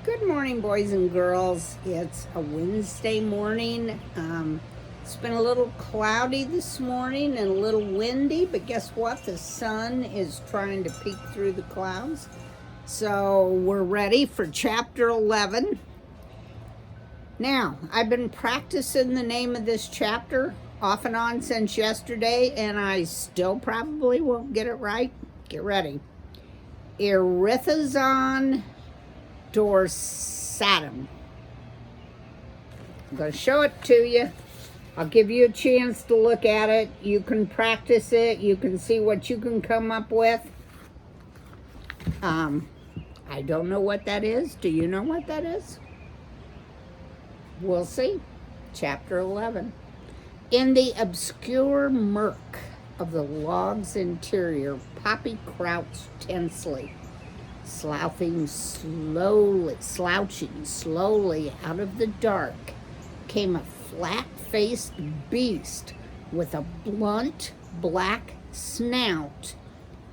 Good morning, boys and girls. It's a Wednesday morning. It's been a little cloudy this morning and a little windy, but guess what? The sun is trying to peek through the clouds. So we're ready for chapter 11. Now, I've been practicing the name of this chapter off and on since yesterday, and I still probably won't get it right. Get ready. Erythazon dorsatum. I'm going to show it to you. I'll give you a chance to look at it. You can practice it. You can see what you can come up with. I don't know what that is. Do you know what that is? We'll see. Chapter 11. In the obscure murk of the log's interior, Poppy crouched tensely, slouching slowly out of the dark came a flat-faced beast with a blunt black snout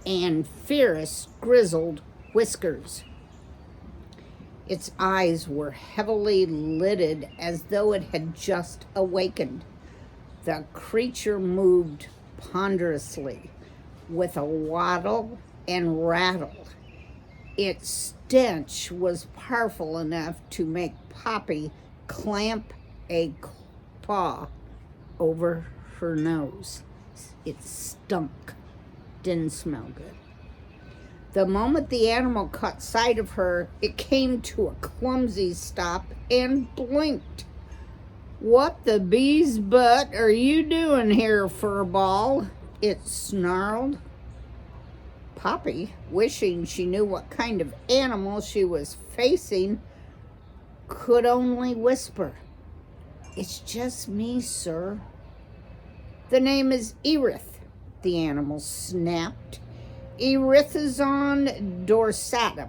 and fierce grizzled whiskers. Its eyes were heavily lidded as though it had just awakened. The creature moved ponderously with a waddle and rattle. Its stench was powerful enough to make Poppy clamp a paw over her nose. It stunk. Didn't smell good. The moment the animal caught sight of her, it came to a clumsy stop and blinked. "What the bee's butt are you doing here, furball?" it snarled. Poppy, wishing she knew what kind of animal she was facing, could only whisper, "It's just me, sir." "The name is Erith," the animal snapped. "Erythazon dorsatum.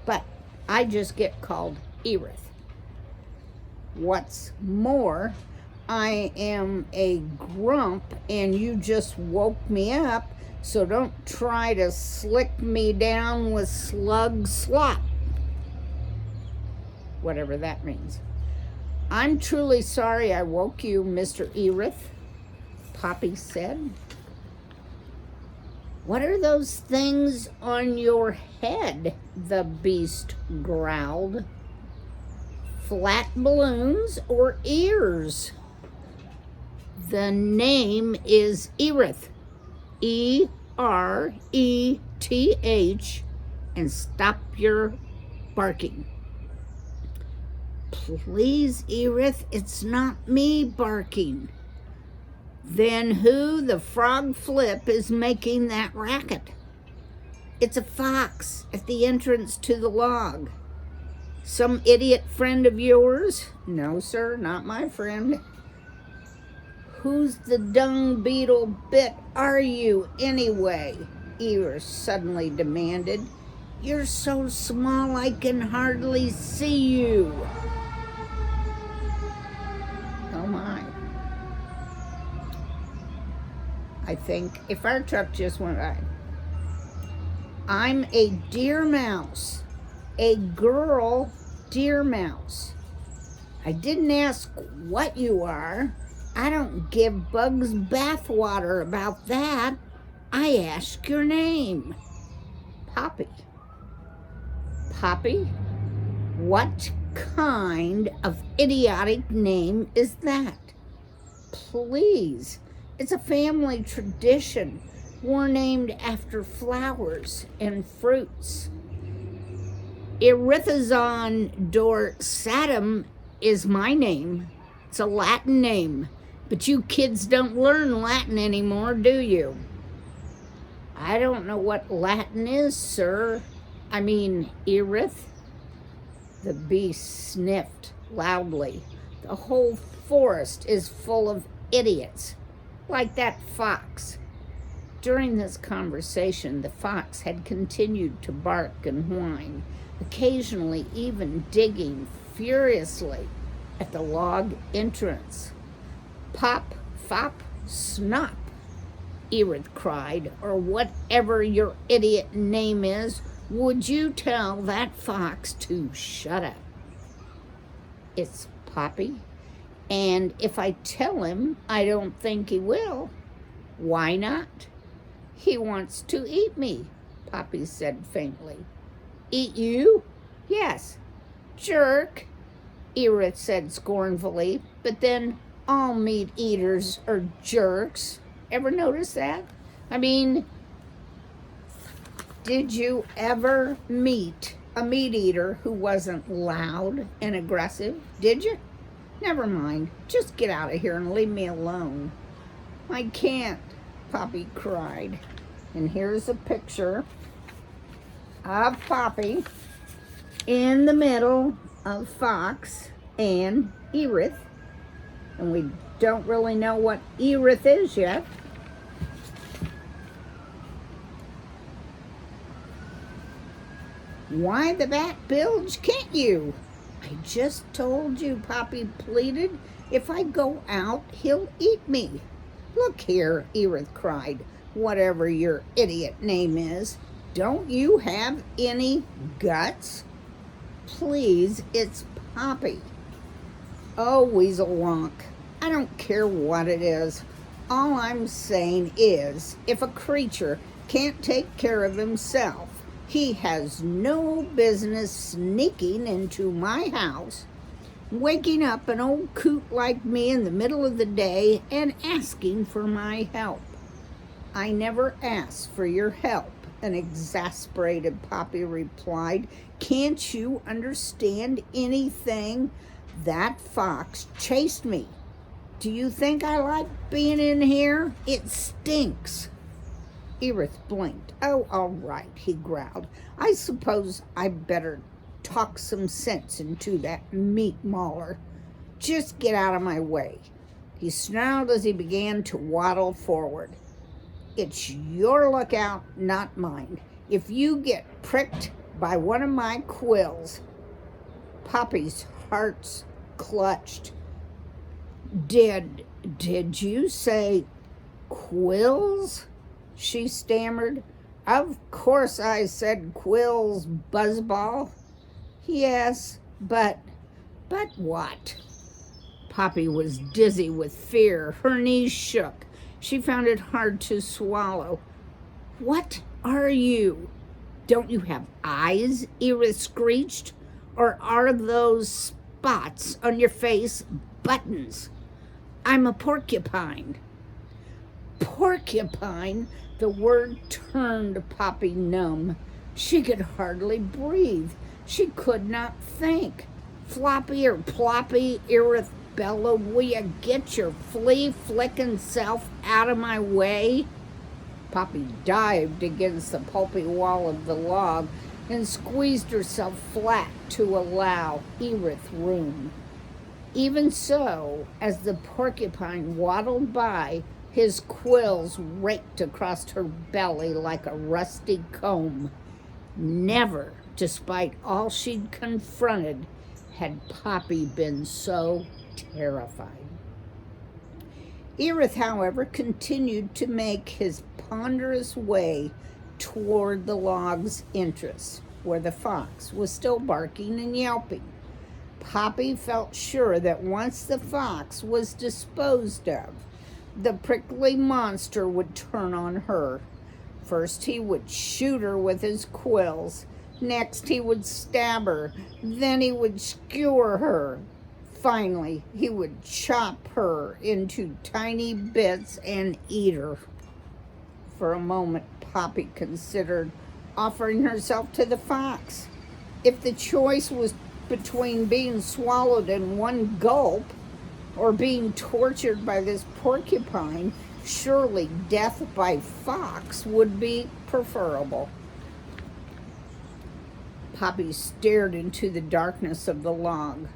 But I just get called Erith. What's more, I am a grump and you just woke me up, so don't try to slick me down with slug slop." Whatever that means. "I'm truly sorry I woke you, Mr. Erith," Poppy said. "What are those things on your head?" the beast growled. "Flat balloons or ears?" "The name is Erith. E-R-E-T-H, and stop your barking." "Please, Erith, it's not me barking." "Then who the frog flip is making that racket?" "It's a fox at the entrance to the log." "Some idiot friend of yours?" "No, sir, not my friend." "Who's the dung beetle bit are you, anyway?" Erith suddenly demanded. "You're so small I can hardly see you." Oh my. I think a fire truck just went by. "I'm a deer mouse, a girl deer mouse. I didn't ask what you are. I don't give bugs bathwater about that. I ask your name." "Poppy." "Poppy? What kind of idiotic name is that? Please, it's a family tradition. We're named after flowers and fruits." "Erythazon dorsatum is my name. It's a Latin name. But you kids don't learn Latin anymore, do you?" "I don't know what Latin is, sir. I mean, Erith." The beast sniffed loudly. "The whole forest is full of idiots, like that fox." During this conversation, the fox had continued to bark and whine, occasionally even digging furiously at the log entrance. "Pop, fop, snop," Erith cried, "or whatever your idiot name is. Would you tell that fox to shut up? It's Poppy. And if I tell him, I don't think he will. Why not? He wants to eat me, Poppy said faintly. Eat you? Yes. Jerk, Erith said scornfully. But then all meat eaters are jerks. Ever notice that? I mean, did you ever meet a meat eater who wasn't loud and aggressive? Did you? Never mind. Just get out of here and leave me alone. I can't, Poppy cried. And here's a picture of Poppy in the middle of Fox and Erith. And we don't really know what Erith is yet. Why the back bilge, can't you? I just told you, Poppy pleaded. If I go out, he'll eat me. Look here, Erith cried, whatever your idiot name is. Don't you have any guts? Please, it's Poppy. Oh, Weasel Wonk, I don't care what it is. All I'm saying is, if a creature can't take care of himself, he has no business sneaking into my house, waking up an old coot like me in the middle of the day and asking for my help. I never asked for your help, an exasperated Poppy replied. Can't you understand anything? That fox chased me. Do you think I like being in here? It stinks. Erith blinked. Oh, all right, he growled. I suppose I better talk some sense into that meat mauler. Just get out of my way. He snarled as he began to waddle forward. It's your lookout, not mine. If you get pricked by one of my quills. Poppy's hearts clutched. Did you say quills? She stammered. Of course I said quills, Buzzball. Yes, but what? Poppy was dizzy with fear. Her knees shook. She found it hard to swallow. What are you? Don't you have eyes? Erith screeched. Or are those spots on your face buttons? I'm a porcupine. Porcupine? The word turned Poppy numb. She could hardly breathe. She could not think. Floppy or ploppy, Erith bellowed, will you get your flea-flicking self out of my way? Poppy dived against the pulpy wall of the log and squeezed herself flat to allow Erith room. Even so, as the porcupine waddled by, his quills raked across her belly like a rusty comb. Never, despite all she'd confronted, had Poppy been so terrified. Erith, however, continued to make his ponderous way toward the log's entrance, where the fox was still barking and yelping. Poppy felt sure that once the fox was disposed of, the prickly monster would turn on her. First he would shoot her with his quills. Next he would stab her. Then he would skewer her. Finally, he would chop her into tiny bits and eat her. For a moment, Poppy considered offering herself to the fox. If the choice was between being swallowed in one gulp or being tortured by this porcupine, surely death by fox would be preferable. Poppy stared into the darkness of the log.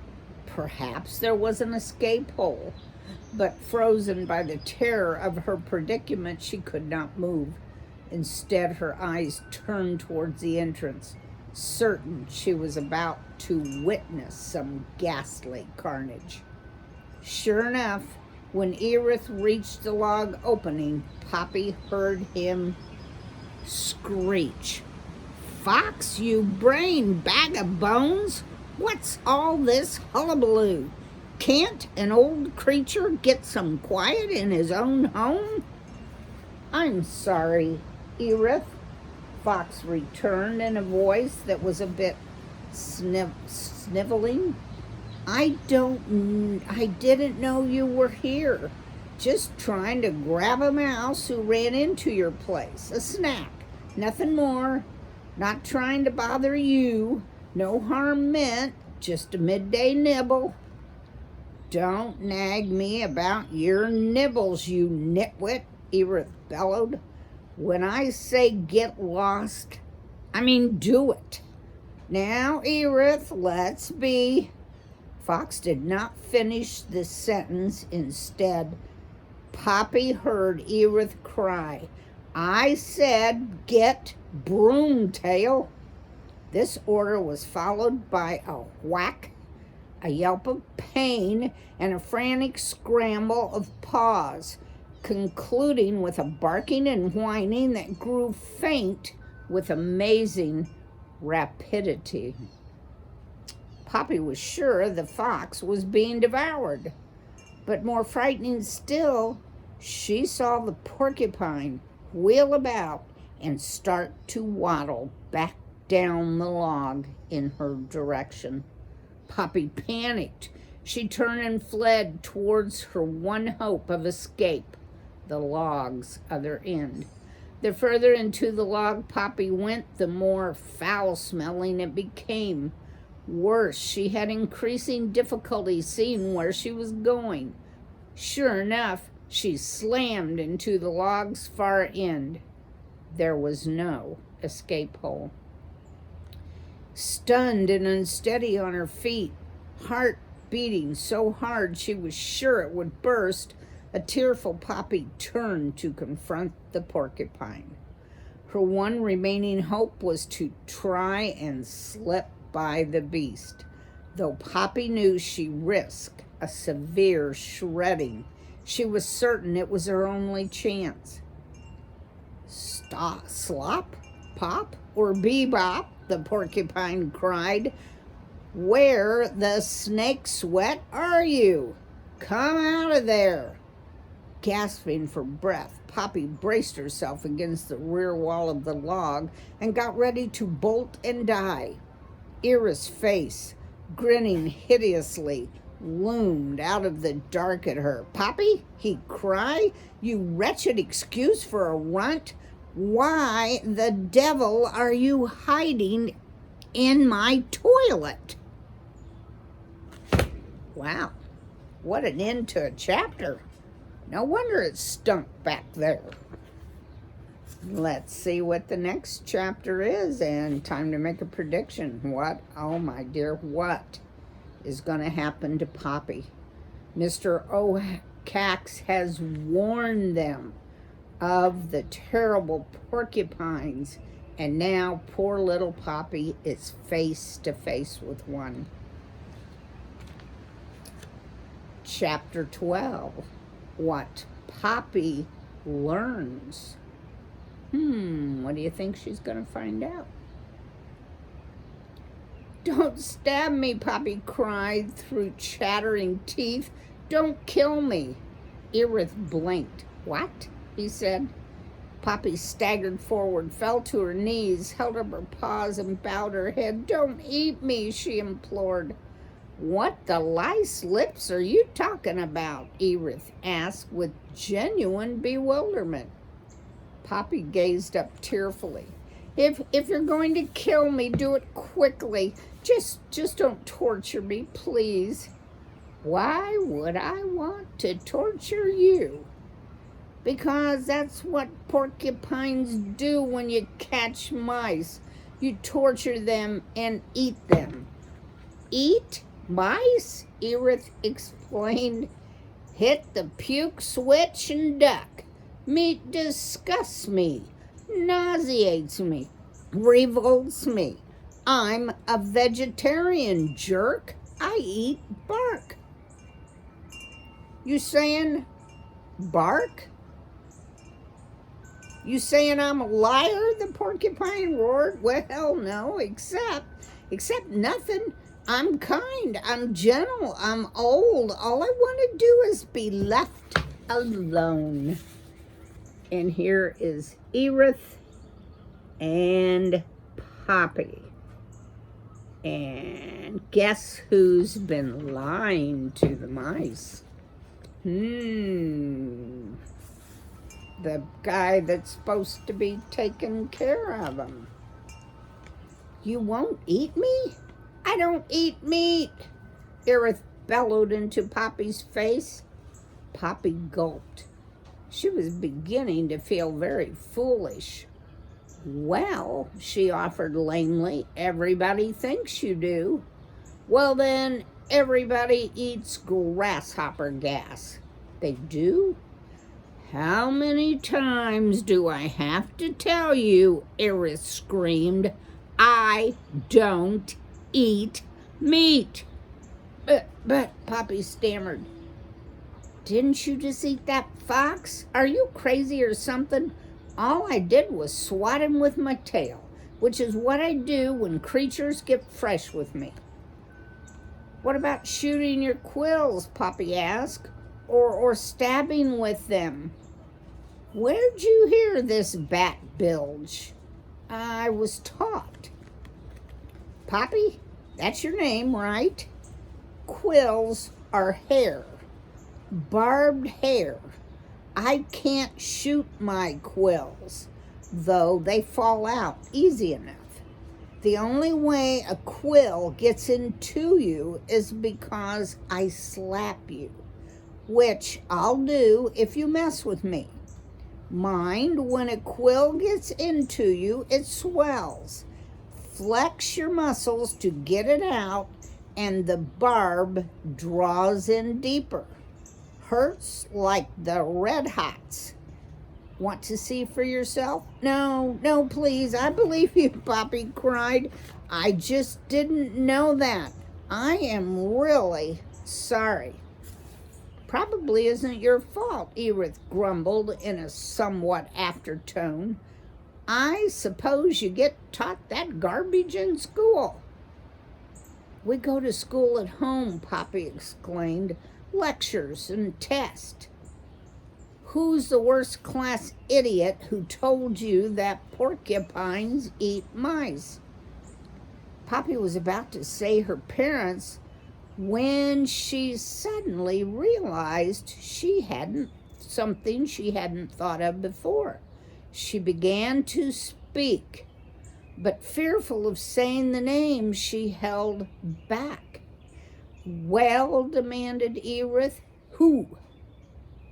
Perhaps there was an escape hole, but frozen by the terror of her predicament, she could not move. Instead, her eyes turned towards the entrance, certain she was about to witness some ghastly carnage. Sure enough, when Erith reached the log opening, Poppy heard him screech, Fox, you brain bag of bones! What's all this hullabaloo? Can't an old creature get some quiet in his own home? I'm sorry, Erith, Fox returned in a voice that was a bit sniveling. I didn't know you were here. Just trying to grab a mouse who ran into your place. A snack, nothing more. Not trying to bother you. No harm meant, just a midday nibble. Don't nag me about your nibbles, you nitwit, Erith bellowed. When I say get lost, I mean do it. Now, Erith, let's be. Fox did not finish the sentence. Instead, Poppy heard Erith cry, I said get Broomtail. This order was followed by a whack, a yelp of pain, and a frantic scramble of paws, concluding with a barking and whining that grew faint with amazing rapidity. Poppy was sure the fox was being devoured, but more frightening still, she saw the porcupine wheel about and start to waddle back down the log in her direction. Poppy panicked. She turned and fled towards her one hope of escape, the log's other end. The further into the log Poppy went, the more foul-smelling it became. Worse, she had increasing difficulty seeing where she was going. Sure enough, she slammed into the log's far end. There was no escape hole. Stunned and unsteady on her feet, heart beating so hard she was sure it would burst, a tearful Poppy turned to confront the porcupine. Her one remaining hope was to try and slip by the beast, though Poppy knew she risked a severe shredding. She was certain it was her only chance. Stop, slop, pop, or bebop, the porcupine cried. Where the snake sweat are you? Come out of there. Gasping for breath, Poppy braced herself against the rear wall of the log and got ready to bolt and die. Erith's face, grinning hideously, loomed out of the dark at her. Poppy, he cried, you wretched excuse for a runt. Why the devil are you hiding in my toilet? Wow, what an end to a chapter. No wonder it stunk back there. Let's see what the next chapter is, and time to make a prediction. What, oh my dear, what is going to happen to Poppy? Mr. Ocax has warned them of the terrible porcupines, and now poor little Poppy is face to face with one. Chapter 12, what Poppy learns. What do you think she's going to find out? Don't stab me, Poppy cried through chattering teeth. Don't kill me. Erith blinked. What? He said. Poppy staggered forward, fell to her knees, held up her paws, and bowed her head. Don't eat me, she implored. What the lice lips are you talking about? Erith asked with genuine bewilderment. Poppy gazed up tearfully. If you're going to kill me, do it quickly. Just don't torture me, please. Why would I want to torture you? Because that's what porcupines do when you catch mice. You torture them and eat them. Eat mice? Erith explained. Hit the puke switch and duck. Meat disgusts me, nauseates me, revolts me. I'm a vegetarian, jerk. I eat bark. You saying bark? You saying I'm a liar? The porcupine roared. Well, no, except nothing. I'm kind, I'm gentle, I'm old. All I want to do is be left alone. And here is Erith and Poppy. And guess who's been lying to the mice? The guy that's supposed to be taking care of them. You won't eat me? I don't eat meat, Erith bellowed into Poppy's face. Poppy gulped. She was beginning to feel very foolish. Well, she offered lamely, everybody thinks you do. Well then, everybody eats grasshopper gas. They do? How many times do I have to tell you, Erith screamed, I don't eat meat. But, Poppy stammered. Didn't you just eat that fox? Are you crazy or something? All I did was swat him with my tail, which is what I do when creatures get fresh with me. What about shooting your quills? Poppy asked, or stabbing with them? Where'd you hear this bat bilge? I was taught. Poppy, that's your name, right? Quills are hair, barbed hair. I can't shoot my quills, though they fall out easy enough. The only way a quill gets into you is because I slap you, which I'll do if you mess with me. Mind, when a quill gets into you, it swells. Flex your muscles to get it out, and the barb draws in deeper. Hurts like the red hots. Want to see for yourself? No, please. I believe you, Poppy cried. I just didn't know that. I am really sorry. Probably isn't your fault, Erith grumbled in a somewhat aftertone. I suppose you get taught that garbage in school. We go to school at home, Poppy exclaimed. Lectures and tests. Who's the worst class idiot who told you that porcupines eat mice? Poppy was about to say her parents when she suddenly realized something she hadn't thought of before. She began to speak, but fearful of saying the name, she held back. Well, demanded Erith, who?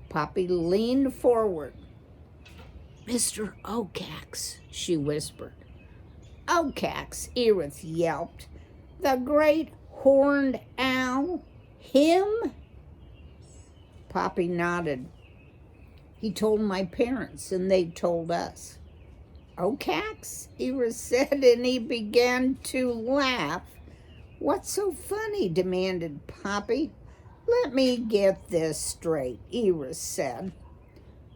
Poppy leaned forward. Mr. Okax, she whispered. Okax, Erith yelped. The great horned owl? Him? Poppy nodded. He told my parents, and they told us. Okax? Erith said, and he began to laugh. What's so funny? Demanded Poppy. Let me get this straight, Erith said.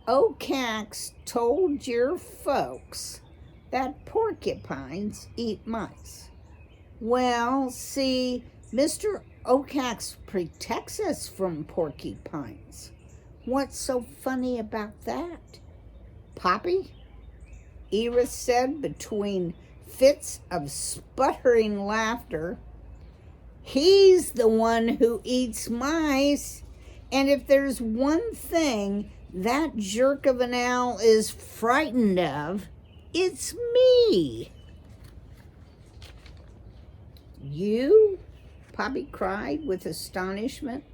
Okax told your folks that porcupines eat mice. Well, see, Mr. Okax protects us from porcupines. What's so funny about that? Poppy? Erith said between fits of sputtering laughter. He's the one who eats mice, and if there's one thing that jerk of an owl is frightened of, it's me. You? Poppy cried with astonishment.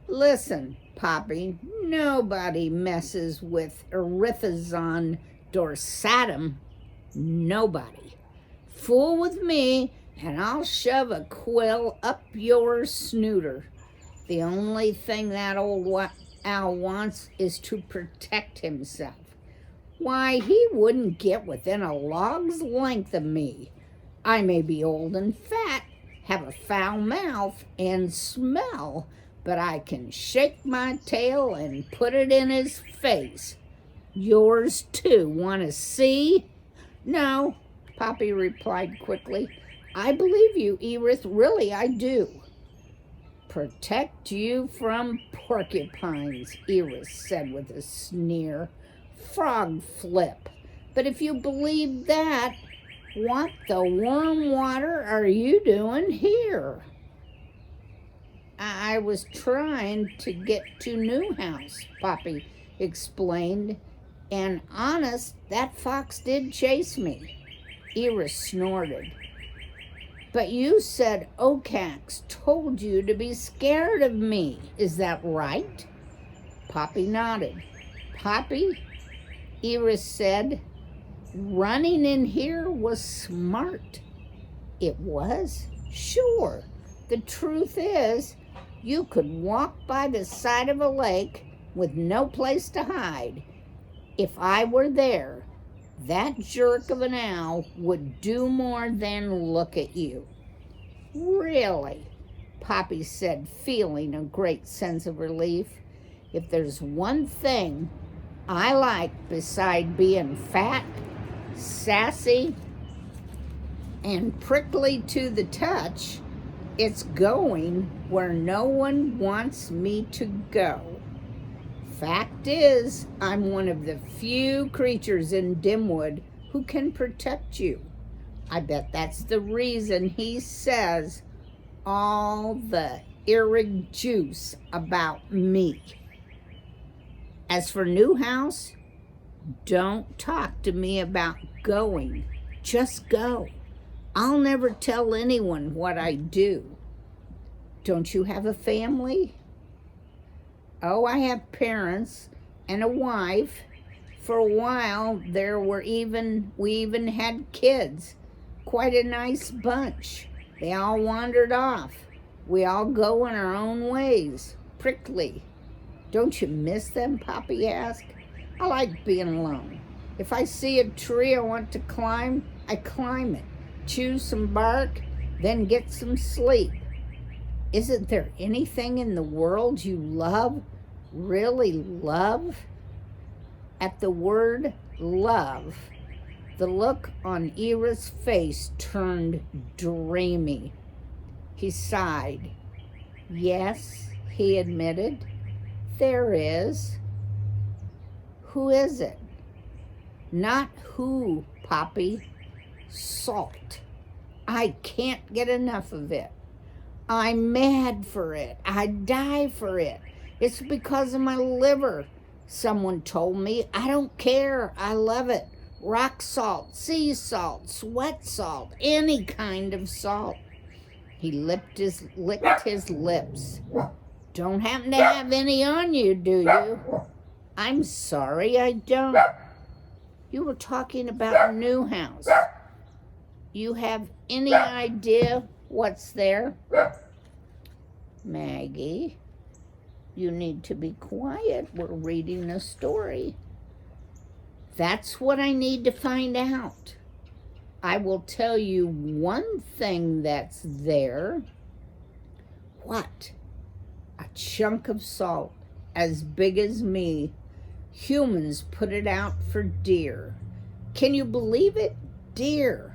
Listen, Poppy, nobody messes with Erythazon dorsatum. Nobody. Fool with me, and I'll shove a quill up your snooter. The only thing that old owl wants is to protect himself. Why, he wouldn't get within a log's length of me. I may be old and fat, have a foul mouth, and smell, but I can shake my tail and put it in his face. Yours too. Want to see? No, Poppy replied quickly. I believe you, Erith. Really, I do. Protect you from porcupines, Erith said with a sneer. Frog flip. But if you believe that, what the worm water are you doing here? I was trying to get to Newhouse, Poppy explained. And honest, that fox did chase me. Erith snorted. But you said Okax told you to be scared of me. Is that right? Poppy nodded. Poppy, Erith said, running in here was smart. It was? Sure. The truth is, you could walk by the side of a lake with no place to hide. If I were there, that jerk of an owl would do more than look at you. Really? Poppy said, feeling a great sense of relief. If there's one thing I like beside being fat, sassy, and prickly to the touch, it's going where no one wants me to go. Fact is, I'm one of the few creatures in Dimwood who can protect you. I bet that's the reason he says all the irrig juice about me. As for Newhouse, don't talk to me about going. Just go. I'll never tell anyone what I do. Don't you have a family? Oh, I have parents and a wife. For a while, we even had kids. Quite a nice bunch. They all wandered off. We all go in our own ways. Prickly. Don't you miss them? Poppy asked. I like being alone. If I see a tree I want to climb, I climb it. Chew some bark, then get some sleep. Isn't there anything in the world you love, really love? At the word love, the look on Erith's face turned dreamy. He sighed. Yes, he admitted, there is. Who is it? Not who, Poppy. Salt. I can't get enough of it. I'm mad for it. I'd die for it. It's because of my liver. Someone told me. I don't care. I love it. Rock salt, sea salt, sweat salt, any kind of salt. He licked his lips. Don't happen to have any on you, do you? I'm sorry, I don't. You were talking about Newhouse. You have any idea what's there? Maggie, you need to be quiet. We're reading a story. That's what I need to find out. I will tell you one thing that's there. What? A chunk of salt as big as me. Humans put it out for deer. Can you believe it? Deer.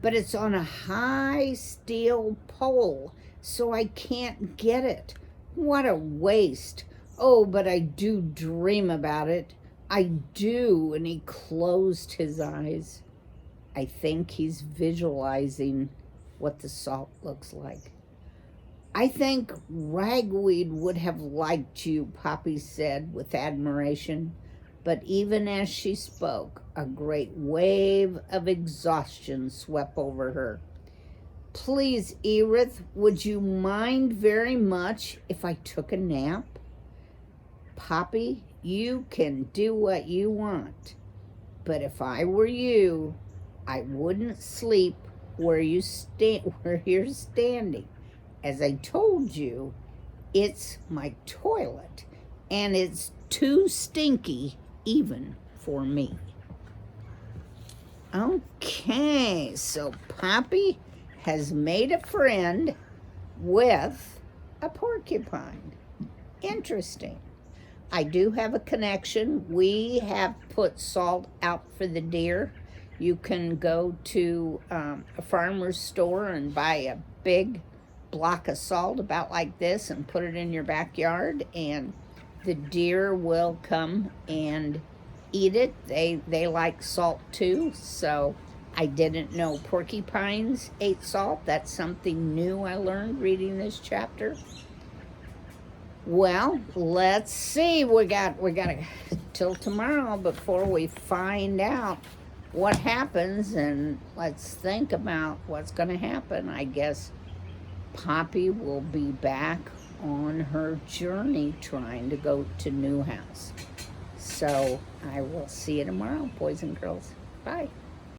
But it's on a high steel pole, so I can't get it. What a waste. Oh, but I do dream about it. I do. And he closed his eyes. I think he's visualizing what the salt looks like. I think Ragweed would have liked you, Poppy said with admiration. But even as she spoke, a great wave of exhaustion swept over her. Please, Erith, would you mind very much if I took a nap? Poppy, you can do what you want. But if I were you, I wouldn't sleep where you're standing. As I told you, it's my toilet, and it's too stinky even for me. Okay, so Poppy has made a friend with a porcupine. Interesting. I do have a connection. We have put salt out for the deer. You can go to a farmer's store and buy a big block of salt about like this and put it in your backyard, and the deer will come and eat it. They like salt too, so I didn't know porcupines ate salt. That's something new I learned reading this chapter. Well, let's see. We got till tomorrow before we find out what happens, and let's think about what's going to happen. I guess Poppy will be back on her journey trying to go to Newhouse. So I will see you tomorrow, boys and girls. Bye.